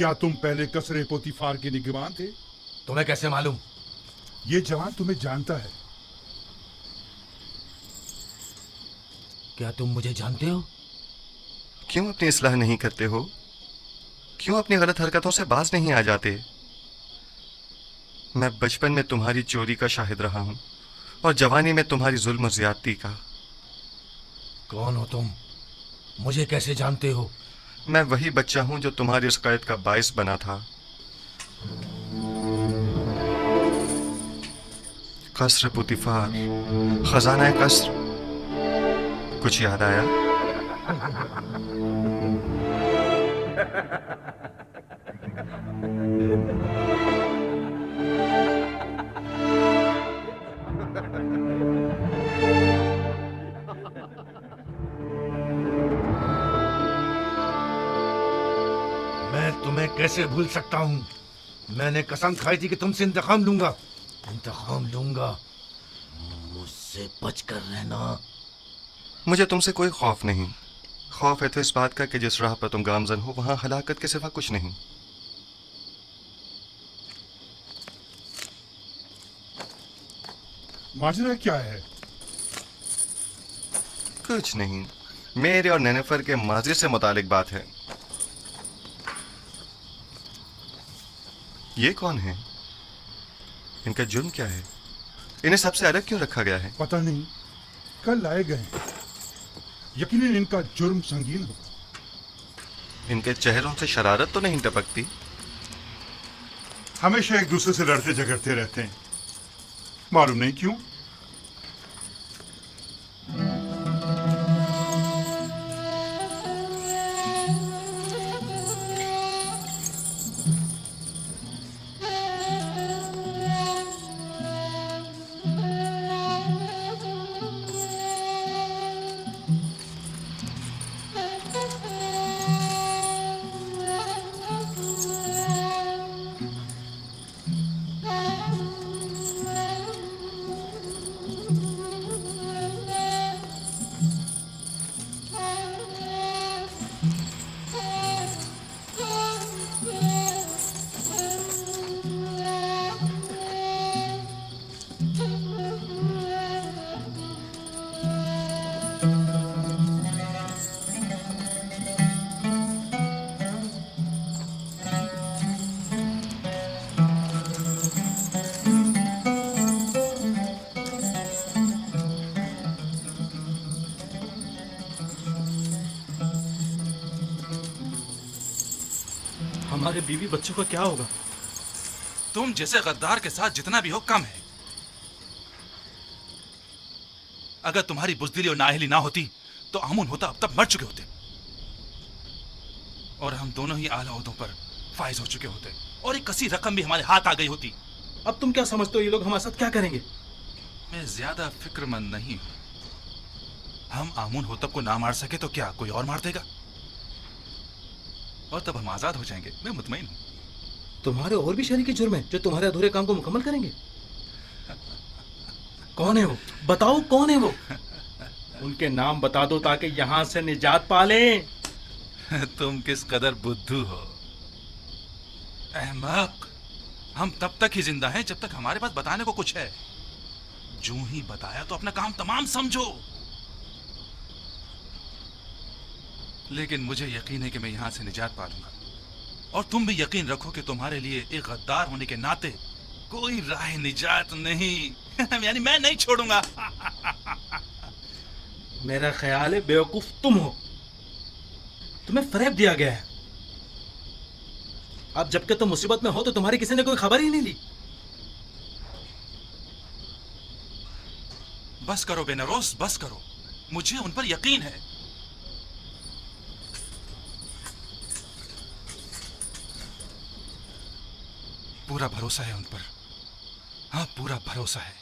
क्या तुम पहले कसरे पोतीफार के निगरान थे? तुम्हें कैसे मालूम? ये जवान तुम्हें जानता है। क्या तुम मुझे जानते हो? क्यों अपनी इस्लाह नहीं करते हो? क्यों अपनी गलत हरकतों से बाज नहीं आ जाते? मैं बचपन में तुम्हारी चोरी का शाहिद रहा हूं और जवानी में तुम्हारी जुल्म और ज्यादती का। कौन हो तुम? मुझे कैसे जानते हो? मैं वही बच्चा हूं जो तुम्हारी उस कैद का बाइस बना था। कसर पुतिफार, खजाना कसर, कुछ याद आया? मैं तुम्हें कैसे भूल सकता हूं? मैंने कसम खाई थी कि तुमसे इंतकाम लूंगा। इंतकाम लूंगा। मुझसे बचकर रहना। मुझे तुमसे कोई खौफ नहीं। खौफ है तो इस बात का कि जिस राह पर तुम गामजन हो वहां हलाकत के सिवा कुछ नहीं। माजरा क्या है? कुछ नहीं, मेरे और नेनेफर के माजी से मुतालिक बात है। ये कौन है? इनका जुर्म क्या है? इन्हें सबसे अलग क्यों रखा गया है? पता नहीं, कल लाए गए। यकीनन इनका जुर्म संगीन हो। इनके चेहरों से शरारत तो नहीं टपकती? हमेशा एक दूसरे से लड़ते झगड़ते रहते हैं, मालूम नहीं क्यों। हमारे बीवी बच्चों का क्या होगा? तुम जैसे गद्दार के साथ जितना भी हो कम है। अगर तुम्हारी बुज़दिली और नाअहली ना होती तो अमून होता अब तक मर चुके होते और हम दोनों ही आला ओहदों पर फाइज हो चुके होते और एक कसी रकम भी हमारे हाथ आ गई होती। अब तुम क्या समझते हो ये लोग हमारे साथ क्या करेंगे? मैं ज्यादा फिक्रमंद नहीं हूं। हम आमून होतब को ना मार सके तो क्या कोई और मार देगा और तब हम आजाद हो जाएंगे। मैं मुतमईन हूं। तुम्हारे और भी शरीके जुर्म हैं जो तुम्हारे अधूरे काम को मुकम्मल करेंगे। कौन है वो? बताओ कौन है वो? उनके नाम बता दो ताकि यहां से निजात पा लें। तुम किस कदर बुद्धू हो अहमक। हम तब तक ही जिंदा हैं जब तक हमारे पास बताने को कुछ है। जो ही बताया तो अपना काम तमाम समझो। लेकिन मुझे यकीन है कि मैं यहां से निजात पा लूंगा और तुम भी यकीन रखो कि तुम्हारे लिए एक गद्दार होने के नाते कोई राह निजात नहीं यानी मैं नहीं छोड़ूंगा। मेरा ख्याल है बेवकूफ तुम हो। तुम्हें फरेब दिया गया है। अब जबकि तुम मुसीबत में हो तो तुम्हारी किसी ने कोई खबर ही नहीं ली। बस करो बेनरोस, बस करो। मुझे उन पर यकीन है। पूरा भरोसा है उन पर। हाँ, पूरा भरोसा है।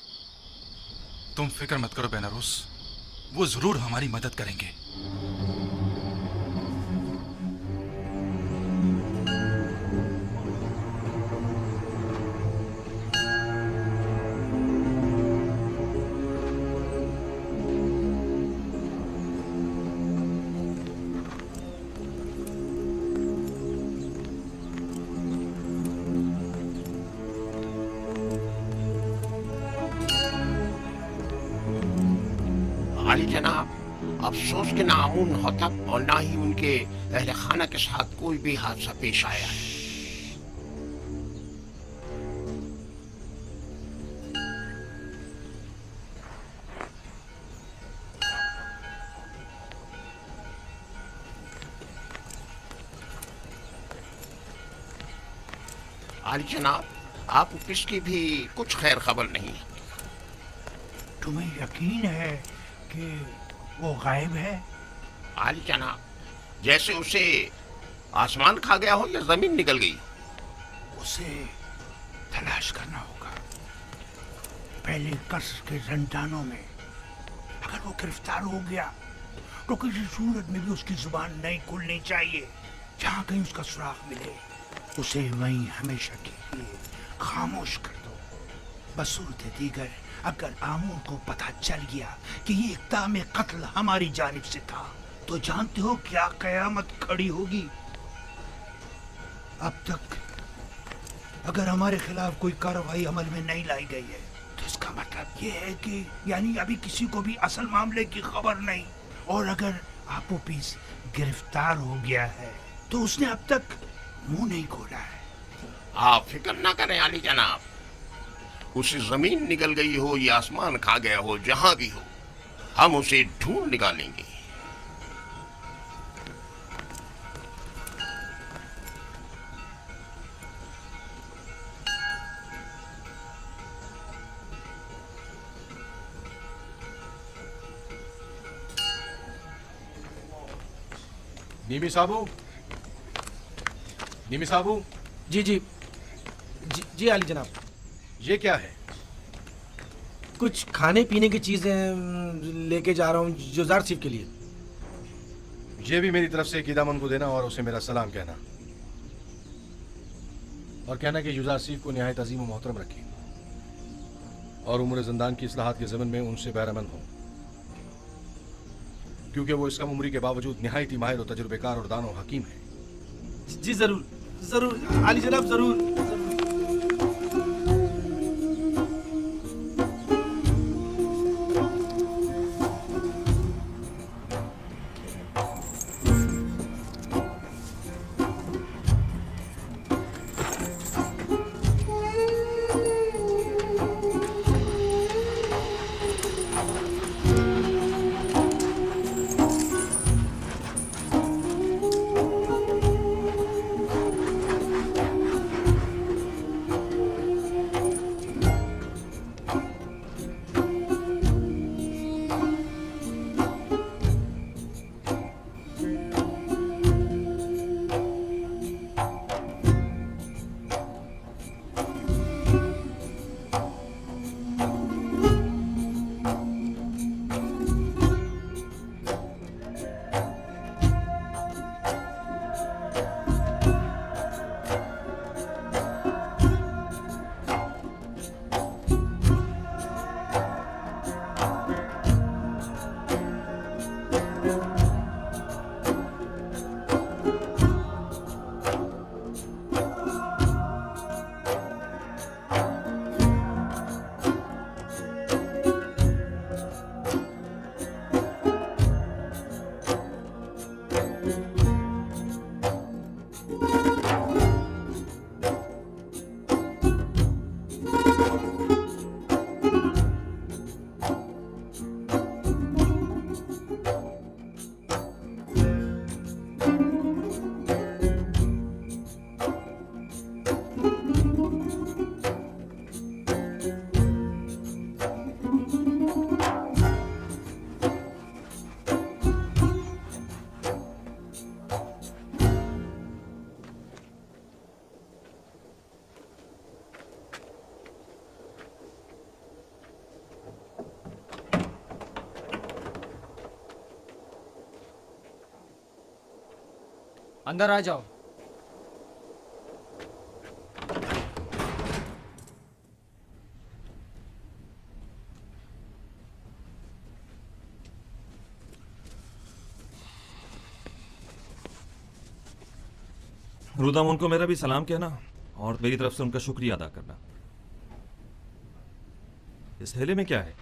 तुम फिक्र मत करो बेनारोस, वो जरूर हमारी मदद करेंगे। अफसोस के नामुन हतक और ना ही उनके अहले खाना के साथ कोई भी हादसा पेश आया है। आली जनाब, आपको किसकी भी कुछ खैर खबर नहीं है। तुम्हें यकीन है कि वो गायब है? आली जनाब, जैसे उसे आसमान खा गया हो या जमीन निकल गई। उसे तलाश करना होगा। पहले कसर के जंजानों में अगर वो गिरफ्तार हो गया तो किसी सूरत में भी उसकी जुबान नहीं खुलनी चाहिए। जहां कहीं उसका सुराग मिले उसे वहीं हमेशा के लिए खामोश कर दो। बसूरत दीगर, अगर आमूर को पता चल गया कि ये इक़दाम कत्ल हमारी जानिब से था तो जानते हो क्या कयामत खड़ी होगी। अब तक अगर हमारे खिलाफ कोई कार्रवाई अमल में नहीं लाई गई है तो इसका मतलब ये है कि यानी अभी किसी को भी असल मामले की खबर नहीं। और अगर आपोपीस गिरफ्तार हो गया है तो उसने अब तक मुंह नहीं खोला है। आप फिक्र ना करें आली जनाब, उसे जमीन निकल गई हो या आसमान खा गया हो, जहां भी हो हम उसे ढूंढ निकालेंगे। नीमी साबू, नीमी साबू। जी जी जी जी आली जनाब। ये क्या है? कुछ खाने पीने की चीजें लेके जा रहा हूँ जुजार सिफ के लिए। ये भी मेरी तरफ से कीदामन को देना और उसे मेरा सलाम कहना, और कहना कि युजार सिफ को निहायत अजीम और मोहतरम रखें और उम्र जिंदान की इस्लाहात के ज़मन में उनसे बैरमन हो, क्योंकि वो इस कम उम्री के बावजूद निहायत ही माहिर और तजुर्बेकार और दानो हकीम है। जी जरूर जरूर आली जनाब, जरूर। अंदर आ जाओ। रुदाम उनको मेरा भी सलाम कहना और मेरी तरफ से उनका शुक्रिया अदा करना। इस थैले में क्या है?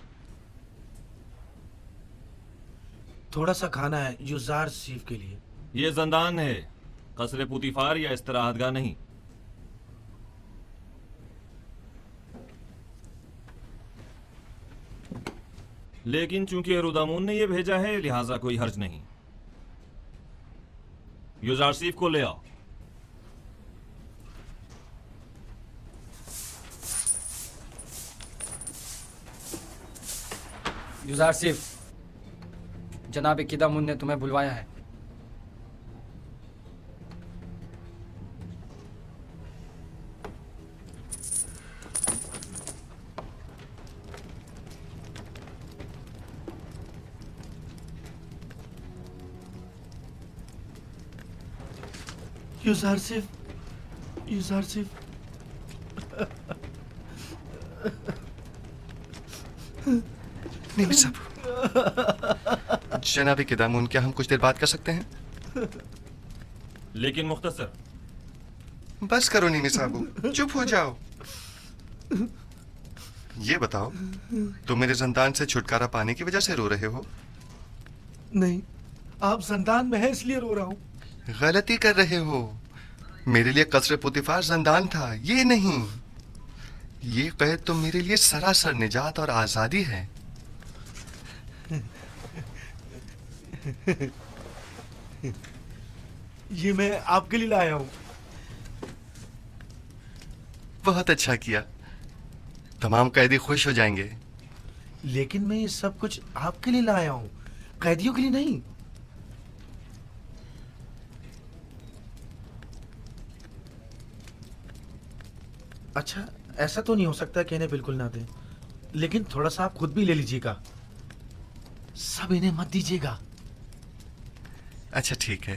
थोड़ा सा खाना है युजार सीफ के लिए। ये जंदान है, कसरे पुतीफार या इस्तराहतगाह नहीं। लेकिन चूंकि रुदामून ने ये भेजा है लिहाजा कोई हर्ज नहीं। युजार सीफ को ले आओ। युजार सिफ, जनाब किदामुन ने तुम्हें बुलवाया है। युजार सिफ, युजार सिफ। नहीं साहब। जनाब किदामुन, क्या हम कुछ देर बात कर सकते हैं? लेकिन मुख्तसर। बस करो नीमी साहब, चुप हो जाओ। ये बताओ, तुम मेरे जंदान से छुटकारा पाने की वजह से रो रहे हो? नहीं, आप जंदान में है इसलिए रो रहा हूँ। गलती कर रहे हो। मेरे लिए कसरे पुतीफार जंदान था, ये नहीं। ये कैद तो मेरे लिए सरासर निजात और आजादी है। ये मैं आपके लिए लाया हूं। बहुत अच्छा किया, तमाम कैदी खुश हो जाएंगे। लेकिन मैं ये सब कुछ आपके लिए लाया हूं, कैदियों के लिए नहीं। अच्छा, ऐसा तो नहीं हो सकता कि इन्हें बिल्कुल ना दें, लेकिन थोड़ा सा आप खुद भी ले लीजिएगा। सब इन्हें मत दीजिएगा। अच्छा ठीक है।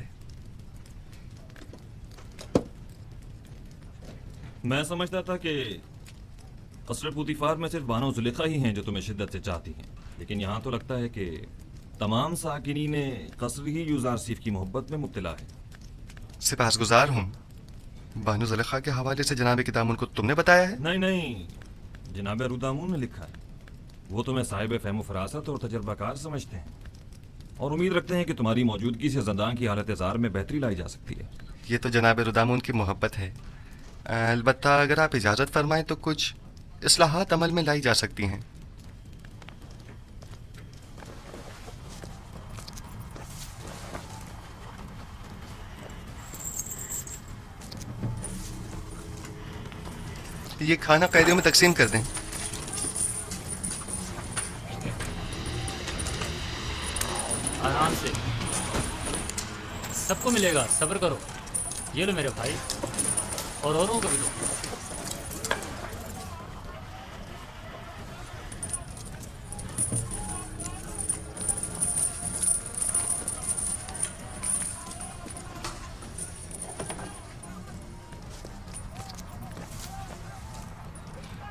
मैं समझता था कि कसरे पुतीफार में सिर्फ बानो जुलेखा ही हैं जो तुम्हें शिद्दत से चाहती हैं, लेकिन यहाँ तो लगता है कि तमाम साकिनीन कसर ही युजार सीफ की मोहब्बत में मुब्तला है। सिपासगुजार हूँ। बानो जुलेखा के हवाले से जनाब किदामुन को तुमने बताया है? नहीं नहीं, जनाब रुदामून ने लिखा है। वो तुम्हें साहिब फहम फरासत और तजर्बाकार समझते हैं और उम्मीद रखते हैं कि तुम्हारी मौजूदगी से ज़ंदान की हालत ज़ार में बेहतरी लाई जा सकती है। ये तो जनाब रुदामून की मोहब्बत है। अलबत्ता अगर आप इजाज़त फरमाएं तो कुछ इस्लाहात अमल में लाई जा सकती हैं। ये खाना कैदियों में तकसीम कर दें। आराम से, सबको मिलेगा, सब्र करो। ये लो मेरे भाई, और औरों को भी दो।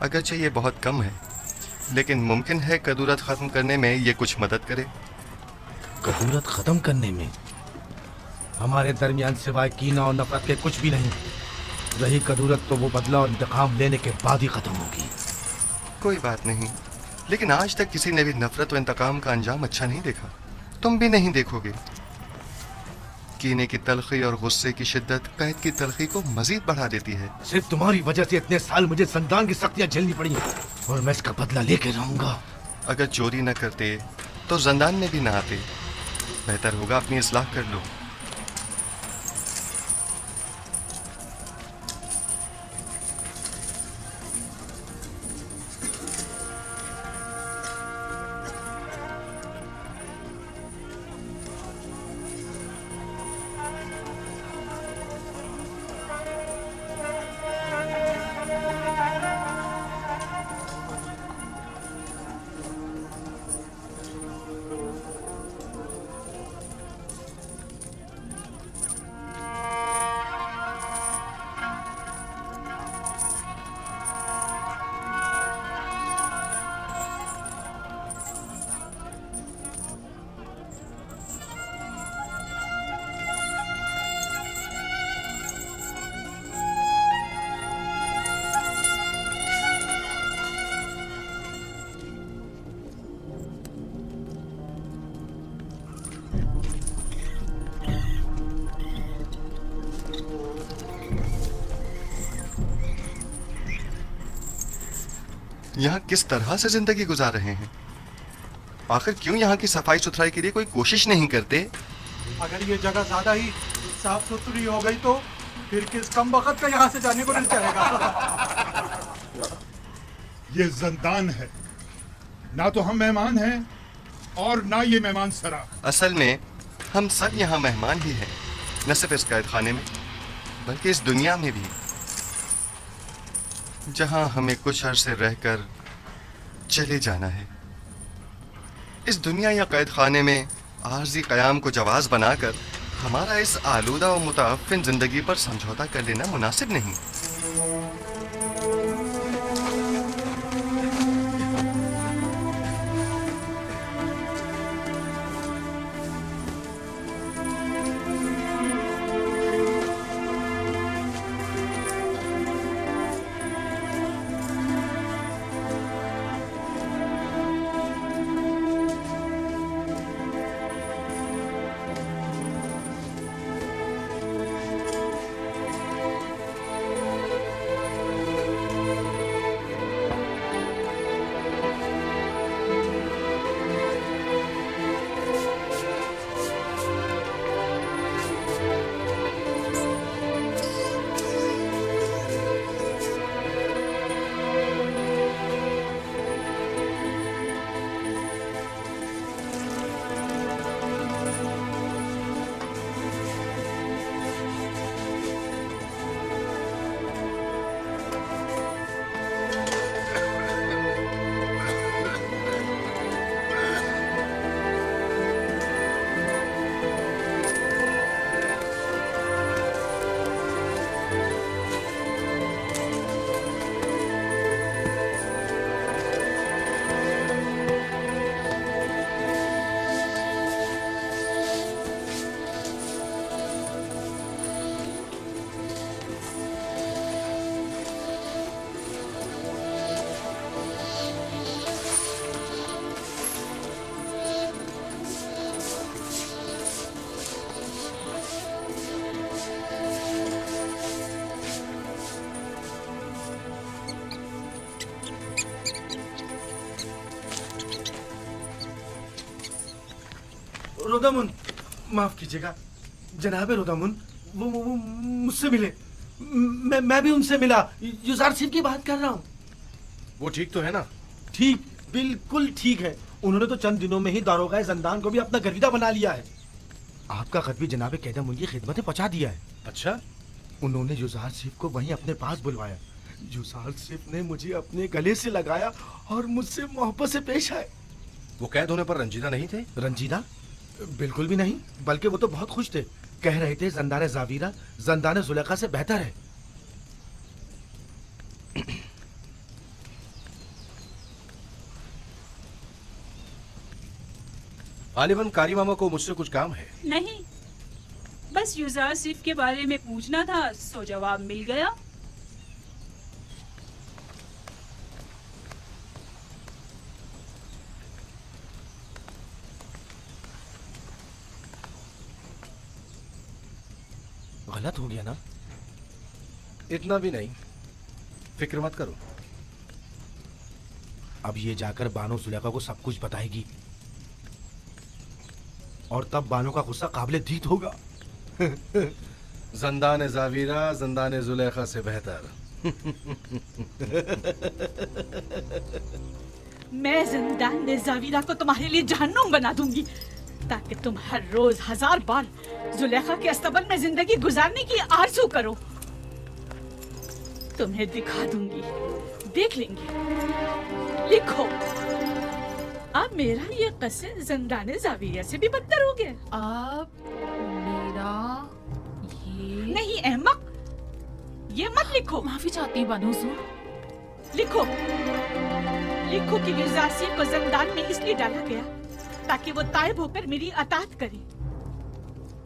अगरचे ये बहुत कम है, लेकिन मुमकिन है कदूरत खत्म करने में ये कुछ मदद करे। कदूरत खत्म करने में हमारे दरमियान सिवाय कीना और नफरत के कुछ भी नहीं। रही कदूरत तो वो बदला और इंतकाम लेने के बाद ही खत्म होगी। कोई बात नहीं, लेकिन आज तक किसी ने भी नफरत व इंतकाम का अंजाम अच्छा नहीं देखा। तुम भी नहीं देखोगे। कीने की तलखी और गुस्से की शिद्दत कैद की तलखी को मजीद बढ़ा देती है। सिर्फ तुम्हारी वजह से इतने साल मुझे ज़ंदान की सख्तियां झेलनी पड़ी और मैं इसका बदला लेके रहूंगा। अगर चोरी न करते तो ज़ंदान में भी ना आते। बेहतर होगा अपनी इस्लाह कर लो। यहाँ किस तरह से जिंदगी गुजार रहे हैं? आखिर क्यों यहाँ की सफाई सुथराई के लिए कोई कोशिश नहीं करते? अगर ये जगह ज्यादा ही साफ सुथरी हो गई तो फिर किस कम वक्त का यहाँ से जाने को नहीं चाहेगा। ये जिंदान है, ना तो हम मेहमान हैं और ना ये मेहमान सरा। असल में हम सब यहाँ मेहमान ही हैं, न सिर्फ इस कैद खाने में बल्कि इस दुनिया में भी, जहां हमें कुछ अरसे रहकर चले जाना है। इस दुनिया या कैद खाने में आर्जी कयाम को जवाज बनाकर हमारा इस आलूदा और मुताफिन जिंदगी पर समझौता कर लेना मुनासिब नहीं। रोदामुन, माफ कीजिएगा जनाब रोदामुन, वो मुझसे मिले। मैं भी उनसे मिला। युजार सिंह की बात कर रहा हूँ। वो ठीक तो है ना? ठीक, बिल्कुल ठीक है। उन्होंने तो चंद दिनों में ही दारोगा जंदान को भी अपना गर्विदा बना लिया है। आपका खत भी जनाब कैदम उनकी खिदमत में पहुंचा दिया है। अच्छा? उन्होंने युजार सिंह को वहीं अपने पास बुलवाया। युजार सिंह ने मुझे अपने गले से लगाया और मुझसे मोहब्बत से पेश आए। वो कैद होने पर रंजीदा नहीं थे? रंजीदा? बिल्कुल भी नहीं, बल्कि वो तो बहुत खुश थे। कह रहे थे जंदान जावीरा जंदान जुलेखा से बेहतर है। गालिबन कारी मामा को मुझसे कुछ काम है। नहीं, बस युजार सिर्फ के बारे में पूछना था, सो जवाब मिल गया। गलत हो गया ना? इतना भी नहीं, फिक्र मत करो। अब ये जाकर बानो जुलेखा को सब कुछ बताएगी और तब बानो का गुस्सा काबिले दीद होगा। जंदान जावीरा जंदान जुलेखा से बेहतर। मैं जंदान जावीरा को तुम्हारे लिए जहन्नुम बना दूंगी, ताकि तुम हर रोज 1000 बार जुलेखा के अस्तबल में जिंदगी गुजारने की आरज़ू करो। तुम्हें दिखा दूंगी, देख लेंगे। लिखो, अब मेरा ये कस्से जंदान जावीरा से भी बदतर हो गया। अब मेरा ये नहीं अहमक, ये मत लिखो। माफी चाहती हूँ बानो हुजूर। लिखो, लिखो कि युजासिर को जंदान में इसलिए डाला गया ताकि वो ताइब होकर मेरी अतात करे।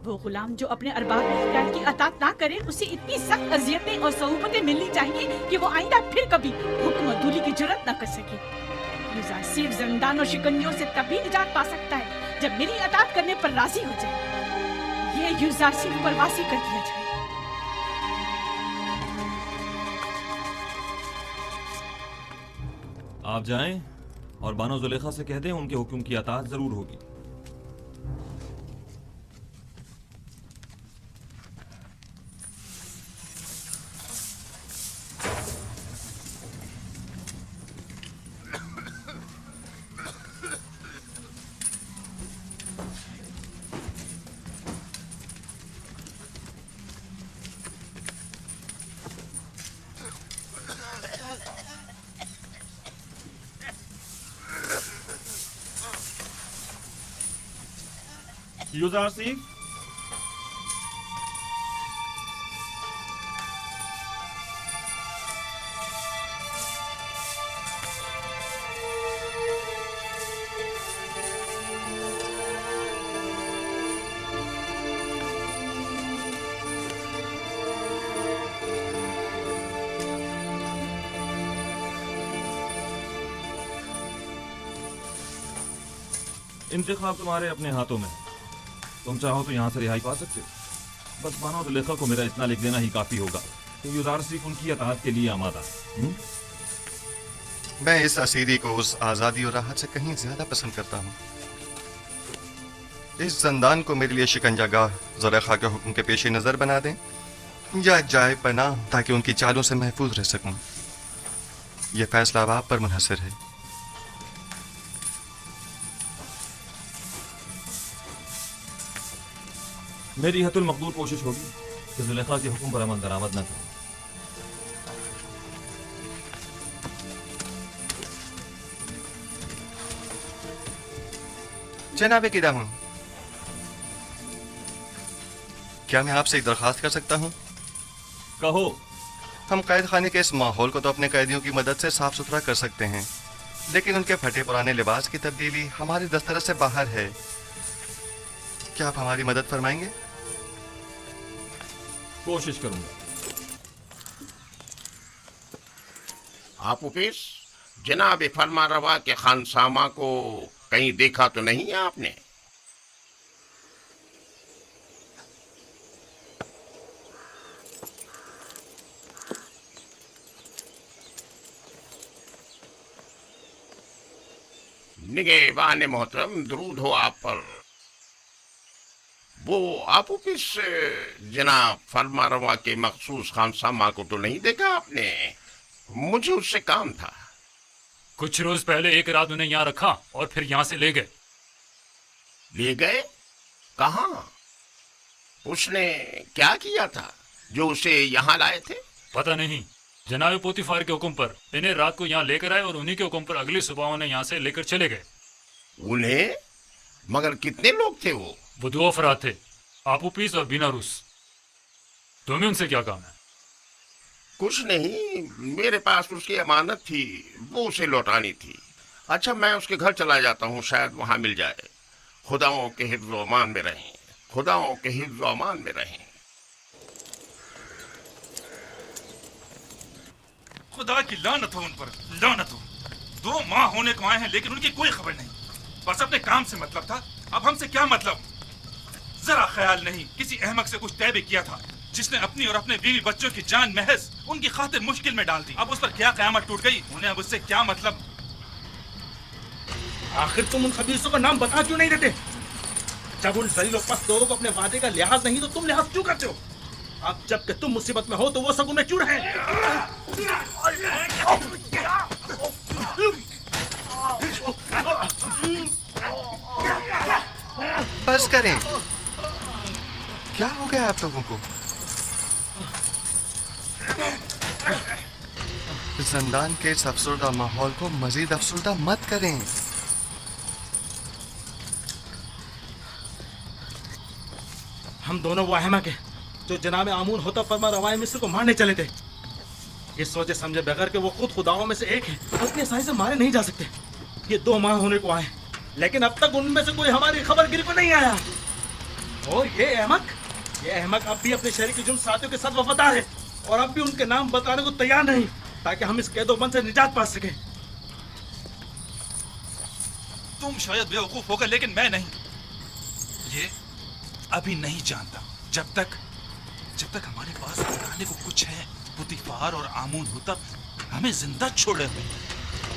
वो गुलाम जो अपने अरबाब इख्तियार की अतात ना करे, उसे इतनी सख्त अजियतें और सहूबतें मिलनी चाहिए कि वो आइंदा फिर कभी हुक्म अदूली की जुर्रत न कर सके। युजासिर जंदान और शिकंजों से तभी निजात पा सकता है जब मेरी अतात करने पर राजी हो जाए। ये युजासिर पर वासी कर दिया जाए। आप जाएं और बानो जुलेखा से कह दें उनके हुक्म की अताअत जरूर होगी। यूजारसीफ, इंतखाब तुम्हारे अपने हाथों में है। तुम चाहो तो यहाँ से रिहाई पा सकते हो। बस बानो जुलेखा को मेरा इतना लिख देना ही काफी होगा कि यूजारसीफ उनकी अताअत के लिए आमादा। मैं इस असीरी को उस आजादी और राहत से कहीं ज्यादा पसंद करता हूँ। इस जंदान को मेरे लिए शिकंजागाह जुलेखा के हुक्म के पेश नजर बना दें या जाए पनाह ताकि उनकी चालों से महफूज रह सकूं। यह फैसला अब आप पर मुनहसर है। मेरी हतुल मकदूर कोशिश होगी कि जुलेखा के हुक्म पर अमल दरामद न करूं। जनाब किदाम, क्या मैं आपसे एक दरखास्त कर सकता हूँ? कहो। हम कैद खाने के इस माहौल को तो अपने कैदियों की मदद से साफ सुथरा कर सकते हैं, लेकिन उनके फटे पुराने लिबास की तब्दीली हमारी दस्तरस से बाहर है। क्या आप हमारी मदद फरमाएंगे? कोशिश करूंगा। आप ऑफिस जनाब फरमा रवा के खानसामा को कहीं देखा तो नहीं है आपने? निगहबान मोहतरम, दरूद हो आप पर। वो आप ऑफिस जनाब फरमा रवा के मखसूस खानसामा को तो नहीं देखा आपने? मुझे उससे काम था। कुछ रोज पहले एक रात उन्हें यहाँ रखा और फिर यहाँ से ले गए। ले गए? कहाँ? उसने क्या किया था जो उसे यहाँ लाए थे? पता नहीं। जनाब पोतीफार के हुक्म पर इन्हें रात को यहाँ लेकर आए और उन्हीं के हुक्म पर अगली सुबह उन्हें यहाँ से लेकर चले गए। उन्हें? मगर कितने लोग थे वो? वो 2 अफराद थे, आपू पीस और बीना रूस। तुम्हें उनसे क्या काम है? कुछ नहीं, मेरे पास उसकी अमानत थी, वो उसे लौटानी थी। अच्छा, मैं उसके घर चला जाता हूँ, शायद वहां मिल जाए। खुदाओं के हिफ्ज़ व अमान में रहें, खुदाओं के हिफ्ज़ व अमान में रहें। खुदा की लानत हो उन पर, लानत हो। 2 माह होने को आए हैं लेकिन उनकी कोई खबर नहीं। बस अपने काम से मतलब था, अब हमसे क्या मतलब? जरा ख्याल नहीं किसी अहमक से कुछ तय भी किया था जिसने अपनी और अपने बीवी बच्चों की जान महज उनकी खातिर मुश्किल में डाल दी। अब उस पर क्या कयामत टूट गई, उन्हें अब उससे क्या मतलब? आखिर तुम उन खबीसों का नाम बता क्यों नहीं देते? जब उन जलील और पस्त लोगों को अपने वादे का लिहाज नहीं तो तुम लिहाज क्यों करते हो? अब जबकि तुम मुसीबत में हो तो वो सगुन में क्यों रहे? बस करें। क्या हो गया आप लोगों को? जंदान के इस अफसरदा माहौल को मजीद अफसरदा मत करें। हम दोनों वो अहमक हैं जो जनाब आमून होता फरमा रवाए मिस्र को मारने चले थे। ये सोचे समझे बगैर कि वो खुद खुदाओं में से एक है, अपनी आसानी से मारे नहीं जा सकते। ये 2 माह होने को आए लेकिन अब तक उनमें से कोई हमारी खबर गिर पर नहीं आया। और ये अहमक अब भी अपने शरीक जुर्म साथियों के साथ वफादार है और अब भी उनके नाम बताने को तैयार नहीं ताकि हम इस कैदोबंद से निजात पा सके। तुम शायद बेवकूफ होगा लेकिन मैं नहीं। ये अभी नहीं जानता। जब तक हमारे पास बताने को कुछ है, पुतीफार और आमून हुतब हमें जिंदा छोड़े हुए।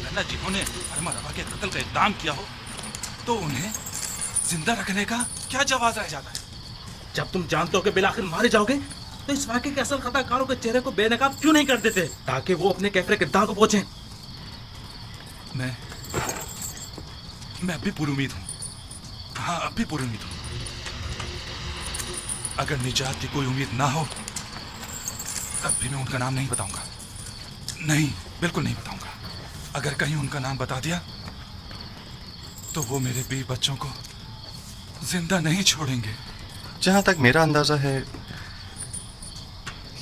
मौलाना जिन्होंने फरमा रवा के कत्ल का इक़दाम किया हो, तो उन्हें जिंदा रखने का क्या जवाब रह जाता है? जब तुम जानते हो कि बिलाखिर मारे जाओगे, तो इस वाक़े के असल खताकारों के चेहरे को बेनकाब क्यों नहीं कर देते, ताकि वो अपने कैफरे किरदार को पहुंचे? मैं अब भी पुरुमीद हूँ। हाँ, अब भी पुरुमीद हूँ। अगर निजात की कोई उम्मीद ना हो, तब भी मैं उनका नाम नहीं बताऊंगा। नहीं, बिल्कुल नहीं बताऊंगा। अगर कहीं उनका नाम बता दिया, तो वो मेरे बीवी बच्चों को जिंदा नहीं छोड़ेंगे। जहां तक मेरा अंदाजा है,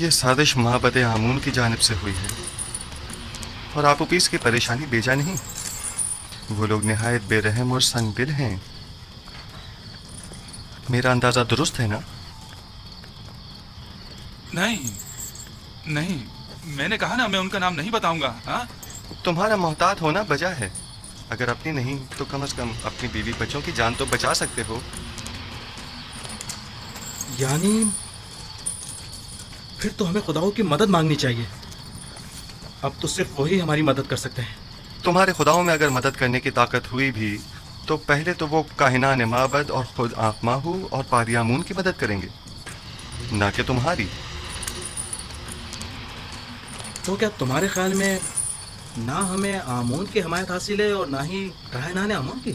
ये साजिश माबद आमून की जानिब से हुई है और आप उपीस की परेशानी बेजा नहीं। वो लोग निहायत बेरहम और संगदिल हैं। मेरा अंदाजा दुरुस्त है ना? नहीं, मैंने कहा ना, मैं उनका नाम नहीं बताऊंगा। हाँ? तुम्हारा मोहतात होना बजा है। अगर अपनी नहीं तो कम से कम अपनी बीवी बच्चों की जान तो बचा सकते हो। यानी फिर तो हमें खुदाओं की मदद मांगनी चाहिए। अब तो सिर्फ वही हमारी मदद कर सकते हैं। तुम्हारे खुदाओं में अगर मदद करने की ताकत हुई भी, तो पहले तो वो काहिनान माबद और खुद आखमाहू और पादियामून की मदद करेंगे, ना कि तुम्हारी। तो क्या तुम्हारे ख्याल में ना हमें आमून की हमायत हासिल है और ना ही काहिनान आमून की?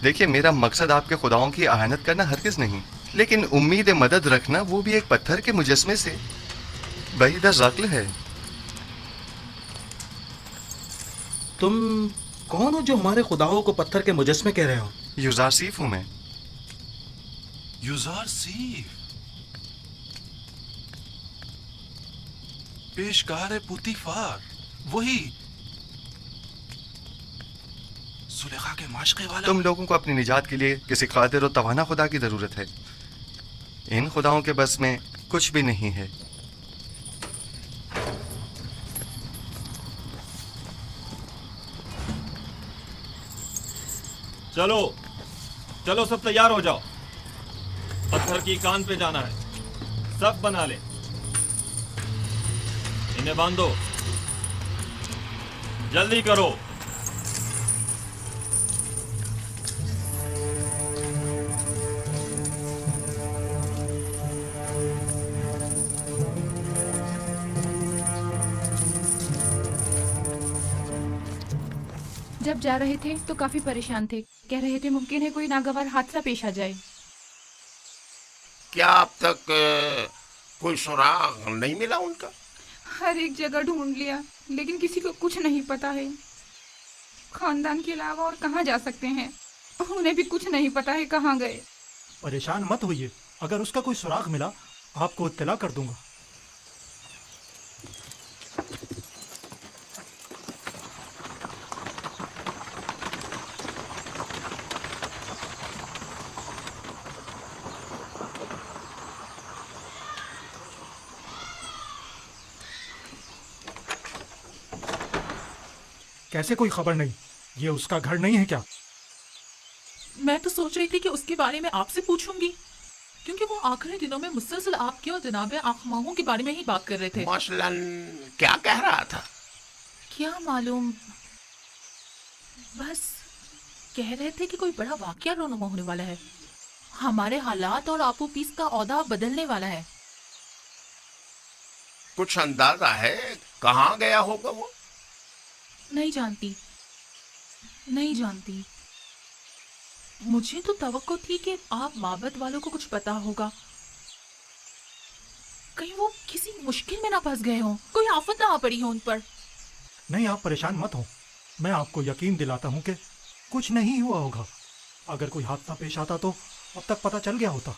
देखिए, मेरा मकसद आपके खुदाओं की आहानत करना हरगिज नहीं, लेकिन उम्मीद मदद रखना वो भी एक पत्थर के मुजस्मे से बहीदा ज़क्ल है। तुम कौन हो जो हमारे खुदाओं को पत्थर के मुजस्मे कह रहे हो? युजारसीफ हूं मैं। युजारसीफ? पेशकार पुतीफार, वही सुलेखा के माशके वाला। तुम लोगों को अपनी निजात के लिए किसी कादिर और तवाना खुदा की जरूरत है। इन खुदाओं के बस में कुछ भी नहीं है। चलो चलो, सब तैयार हो जाओ। पत्थर की कान पे जाना है। सब बना ले, इन्हें बांधो, जल्दी करो। जब जा रहे थे तो काफी परेशान थे। कह रहे थे मुमकिन है कोई नागवार हादसा पेश आ जाए। क्या अब तक कोई सुराग नहीं मिला उनका? हर एक जगह ढूंढ लिया, लेकिन किसी को कुछ नहीं पता है। खानदान के अलावा और कहाँ जा सकते हैं, उन्हें भी कुछ नहीं पता है कहाँ गए। परेशान मत होइए, अगर उसका कोई सुराग मिला आपको इत्तला कर दूंगा। कैसे कोई खबर नहीं? ये उसका घर नहीं है क्या? मैं तो सोच रही थी कि उसके बारे में आपसे पूछूंगी, क्योंकि वो आखिरी दिनों में मुसलसल आपके और जनाबे आखमाहों के बारे में ही बात कर रहे थे। मसलन क्या कह रहा था? क्या मालूम, बस कह रहे थे कि कोई बड़ा वाकया रोनुमा होने वाला है। हमारे हालात और आपू पीस का औदा बदलने वाला है। कुछ अंदाजा है कहाँ गया होगा वो? नहीं जानती। मुझे तो तवक्को थी कि आप माबद वालों को कुछ पता होगा। कहीं वो किसी मुश्किल में ना फंस गए हो, कोई आफत ना आ पड़ी हो उन पर। नहीं, आप परेशान मत हो। मैं आपको यकीन दिलाता हूँ कि कुछ नहीं हुआ होगा। अगर कोई हादसा पेश आता तो अब तक पता चल गया होता।